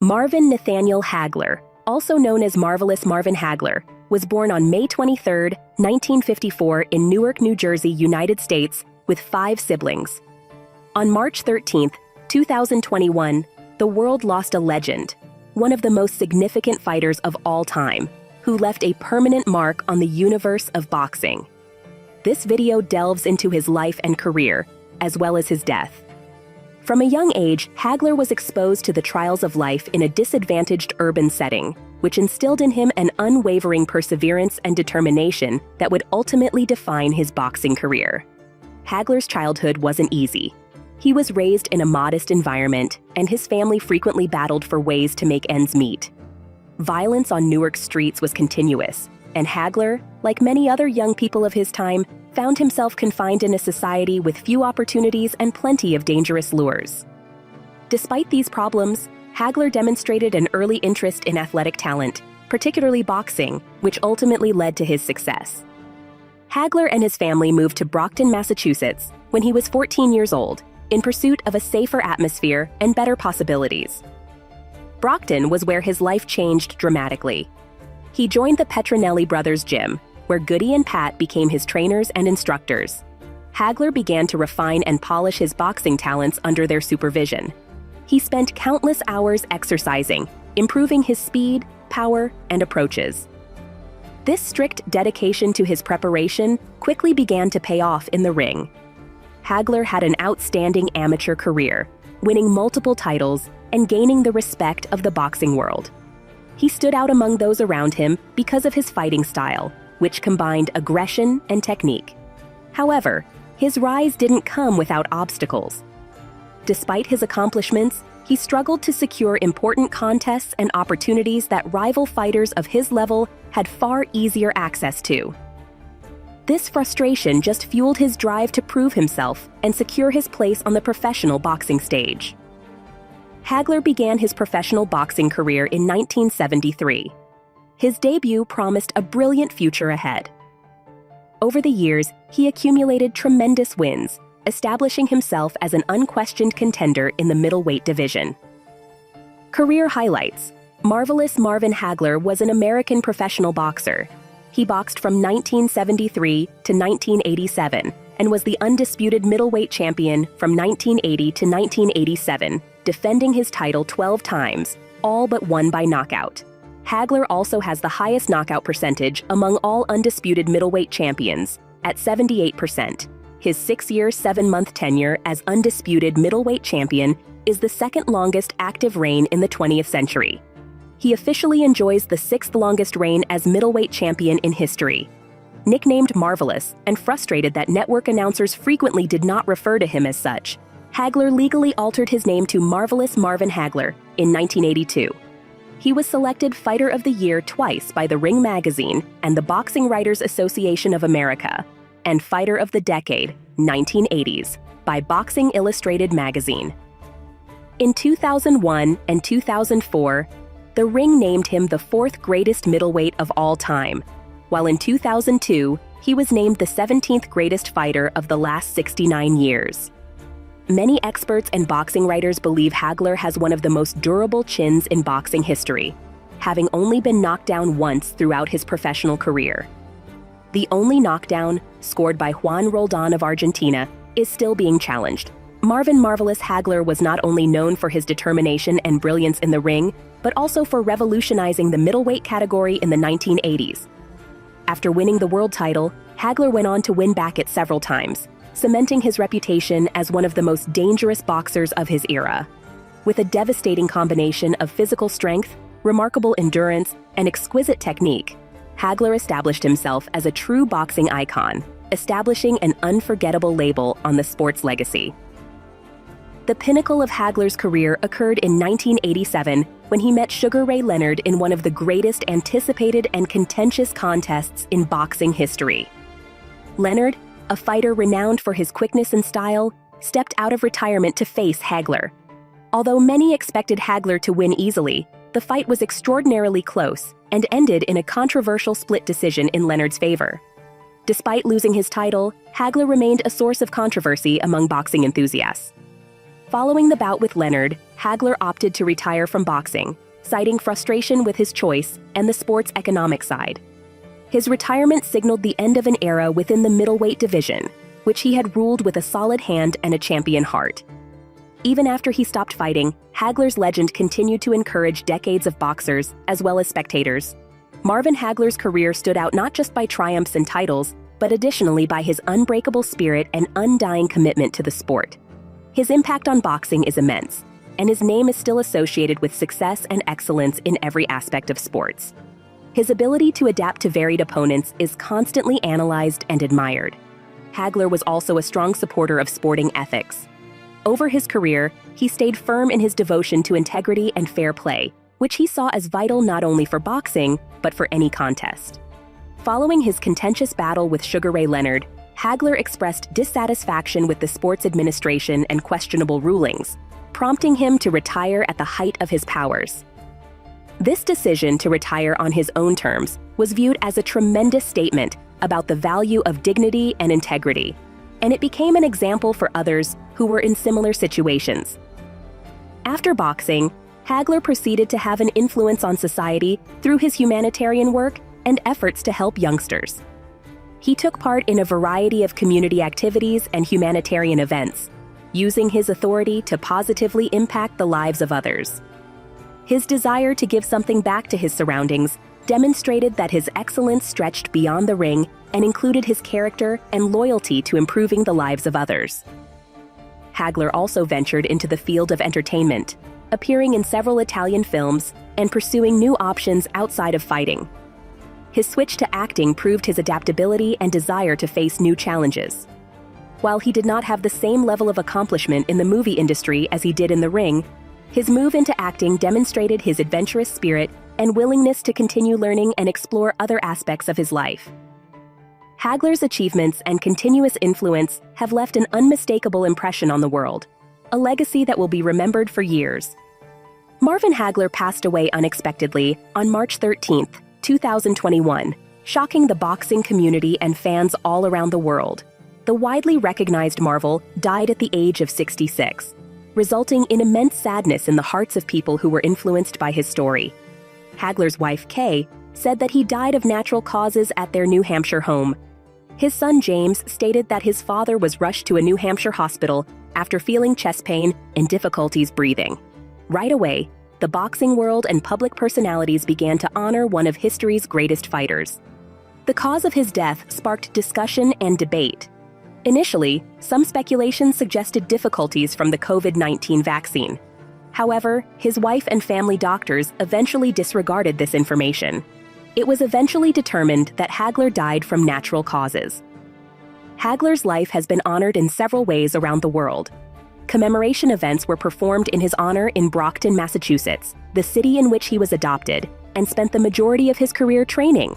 Marvin Nathaniel Hagler, also known as Marvelous Marvin Hagler, was born on May 23, 1954 in Newark, New Jersey, United States, with 5 siblings. On March 13, 2021, the world lost a legend, one of the most significant fighters of all time, who left a permanent mark on the universe of boxing. This video delves into his life and career, as well as his death. From a young age, Hagler was exposed to the trials of life in a disadvantaged urban setting, which instilled in him an unwavering perseverance and determination that would ultimately define his boxing career. Hagler's childhood wasn't easy. He was raised in a modest environment, and his family frequently battled for ways to make ends meet. Violence on Newark streets was continuous, and Hagler, like many other young people of his time, found himself confined in a society with few opportunities and plenty of dangerous lures. Despite these problems, Hagler demonstrated an early interest in athletic talent, particularly boxing, which ultimately led to his success. Hagler and his family moved to Brockton, Massachusetts, when he was 14 years old, in pursuit of a safer atmosphere and better possibilities. Brockton was where his life changed dramatically. He joined the Petronelli Brothers Gym, where Goody and Pat became his trainers and instructors. Hagler began to refine and polish his boxing talents under their supervision. He spent countless hours exercising, improving his speed, power, and approaches. This strict dedication to his preparation quickly began to pay off in the ring. Hagler had an outstanding amateur career, winning multiple titles and gaining the respect of the boxing world. He stood out among those around him because of his fighting style, which combined aggression and technique. However, his rise didn't come without obstacles. Despite his accomplishments, he struggled to secure important contests and opportunities that rival fighters of his level had far easier access to. This frustration just fueled his drive to prove himself and secure his place on the professional boxing stage. Hagler began his professional boxing career in 1973. His debut promised a brilliant future ahead. Over the years, he accumulated tremendous wins, establishing himself as an unquestioned contender in the middleweight division. Career highlights: Marvelous Marvin Hagler was an American professional boxer. He boxed from 1973 to 1987 and was the undisputed middleweight champion from 1980 to 1987, defending his title 12 times, all but won by knockout. Hagler also has the highest knockout percentage among all undisputed middleweight champions, at 78%. His 6-year, 7-month tenure as undisputed middleweight champion is the second longest active reign in the 20th century. He officially enjoys the 6th longest reign as middleweight champion in history. Nicknamed Marvelous and frustrated that network announcers frequently did not refer to him as such, Hagler legally altered his name to Marvelous Marvin Hagler in 1982. He was selected Fighter of the Year twice by the Ring magazine and the Boxing Writers Association of America, and Fighter of the Decade, 1980s, by Boxing Illustrated magazine. In 2001 and 2004, the Ring named him the 4th greatest middleweight of all time, while in 2002, he was named the 17th greatest fighter of the last 69 years. Many experts and boxing writers believe Hagler has one of the most durable chins in boxing history, having only been knocked down once throughout his professional career. The only knockdown, scored by Juan Roldan of Argentina, is still being challenged. Marvin Marvelous Hagler was not only known for his determination and brilliance in the ring, but also for revolutionizing the middleweight category in the 1980s. After winning the world title, Hagler went on to win back it several times, cementing his reputation as one of the most dangerous boxers of his era. With a devastating combination of physical strength, remarkable endurance, and exquisite technique, Hagler established himself as a true boxing icon, establishing an unforgettable label on the sport's legacy. The pinnacle of Hagler's career occurred in 1987 when he met Sugar Ray Leonard in one of the greatest anticipated and contentious contests in boxing history. Leonard, a fighter renowned for his quickness and style, stepped out of retirement to face Hagler. Although many expected Hagler to win easily, the fight was extraordinarily close and ended in a controversial split decision in Leonard's favor. Despite losing his title, Hagler remained a source of controversy among boxing enthusiasts. Following the bout with Leonard, Hagler opted to retire from boxing, citing frustration with his choice and the sport's economic side. His retirement signaled the end of an era within the middleweight division, which he had ruled with a solid hand and a champion heart. Even after he stopped fighting, Hagler's legend continued to encourage decades of boxers as well as spectators. Marvin Hagler's career stood out not just by triumphs and titles, but additionally by his unbreakable spirit and undying commitment to the sport. His impact on boxing is immense, and his name is still associated with success and excellence in every aspect of sports. His ability to adapt to varied opponents is constantly analyzed and admired. Hagler was also a strong supporter of sporting ethics. Over his career, he stayed firm in his devotion to integrity and fair play, which he saw as vital not only for boxing, but for any contest. Following his contentious battle with Sugar Ray Leonard, Hagler expressed dissatisfaction with the sports administration and questionable rulings, prompting him to retire at the height of his powers. This decision to retire on his own terms was viewed as a tremendous statement about the value of dignity and integrity, and it became an example for others who were in similar situations. After boxing, Hagler proceeded to have an influence on society through his humanitarian work and efforts to help youngsters. He took part in a variety of community activities and humanitarian events, using his authority to positively impact the lives of others. His desire to give something back to his surroundings demonstrated that his excellence stretched beyond the ring and included his character and loyalty to improving the lives of others. Hagler also ventured into the field of entertainment, appearing in several Italian films and pursuing new options outside of fighting. His switch to acting proved his adaptability and desire to face new challenges. While he did not have the same level of accomplishment in the movie industry as he did in the ring, his move into acting demonstrated his adventurous spirit and willingness to continue learning and explore other aspects of his life. Hagler's achievements and continuous influence have left an unmistakable impression on the world, a legacy that will be remembered for years. Marvin Hagler passed away unexpectedly on March 13, 2021, shocking the boxing community and fans all around the world. The widely recognized Marvel died at the age of 66, resulting in immense sadness in the hearts of people who were influenced by his story. Hagler's wife, Kay, said that he died of natural causes at their New Hampshire home. His son, James, stated that his father was rushed to a New Hampshire hospital after feeling chest pain and difficulties breathing. Right away, the boxing world and public personalities began to honor one of history's greatest fighters. The cause of his death sparked discussion and debate. Initially, some speculation suggested difficulties from the COVID-19 vaccine. However, his wife and family doctors eventually disregarded this information. It was eventually determined that Hagler died from natural causes. Hagler's life has been honored in several ways around the world. Commemoration events were performed in his honor in Brockton, Massachusetts, the city in which he was adopted, and spent the majority of his career training.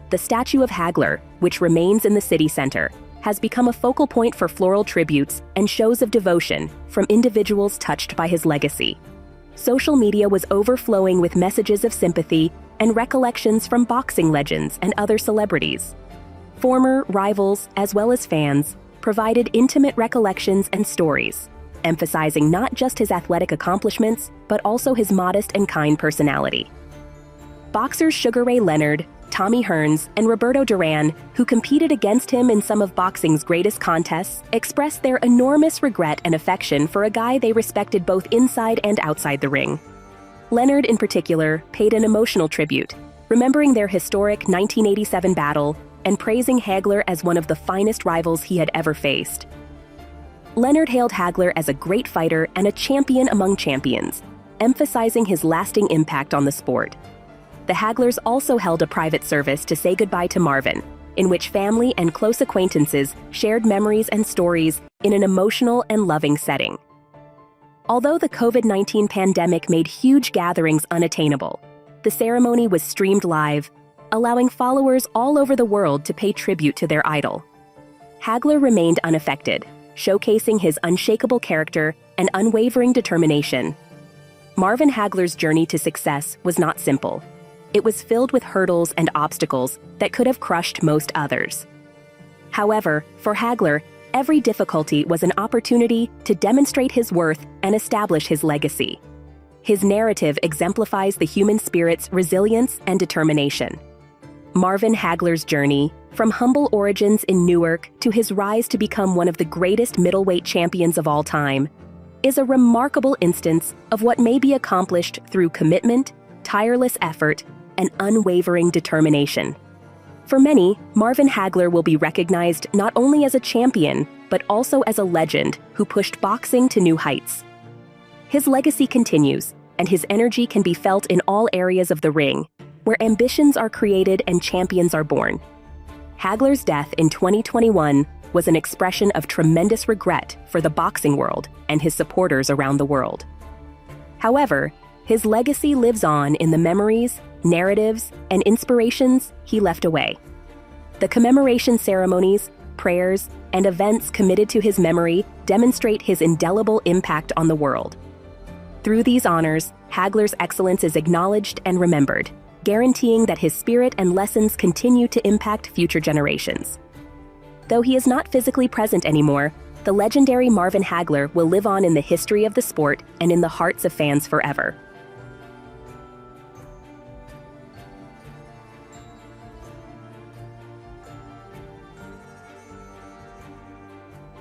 The statue of Hagler, which remains in the city center, has become a focal point for floral tributes and shows of devotion from individuals touched by his legacy. Social media was overflowing with messages of sympathy and recollections from boxing legends and other celebrities. Former rivals, as well as fans, provided intimate recollections and stories, emphasizing not just his athletic accomplishments, but also his modest and kind personality. Boxers Sugar Ray Leonard, Tommy Hearns, and Roberto Duran, who competed against him in some of boxing's greatest contests, expressed their enormous regret and affection for a guy they respected both inside and outside the ring. Leonard, in particular, paid an emotional tribute, remembering their historic 1987 battle and praising Hagler as one of the finest rivals he had ever faced. Leonard hailed Hagler as a great fighter and a champion among champions, emphasizing his lasting impact on the sport. The Haglers also held a private service to say goodbye to Marvin, in which family and close acquaintances shared memories and stories in an emotional and loving setting. Although the COVID-19 pandemic made huge gatherings unattainable, the ceremony was streamed live, allowing followers all over the world to pay tribute to their idol. Hagler remained unaffected, showcasing his unshakable character and unwavering determination. Marvin Hagler's journey to success was not simple. It was filled with hurdles and obstacles that could have crushed most others. However, for Hagler, Every difficulty was an opportunity to demonstrate his worth and establish his legacy. His narrative exemplifies the human spirit's resilience and determination. Marvin Hagler's journey, from humble origins in Newark to his rise to become one of the greatest middleweight champions of all time, is a remarkable instance of what may be accomplished through commitment, tireless effort, and unwavering determination. For many, Marvin Hagler will be recognized not only as a champion, but also as a legend who pushed boxing to new heights. His legacy continues, and his energy can be felt in all areas of the ring, where ambitions are created and champions are born. Hagler's death in 2021 was an expression of tremendous regret for the boxing world and his supporters around the world. However, his legacy lives on in the memories, narratives, and inspirations he left away. The commemoration ceremonies, prayers, and events committed to his memory demonstrate his indelible impact on the world. Through these honors, Hagler's excellence is acknowledged and remembered, guaranteeing that his spirit and lessons continue to impact future generations. Though he is not physically present anymore, the legendary Marvin Hagler will live on in the history of the sport and in the hearts of fans forever.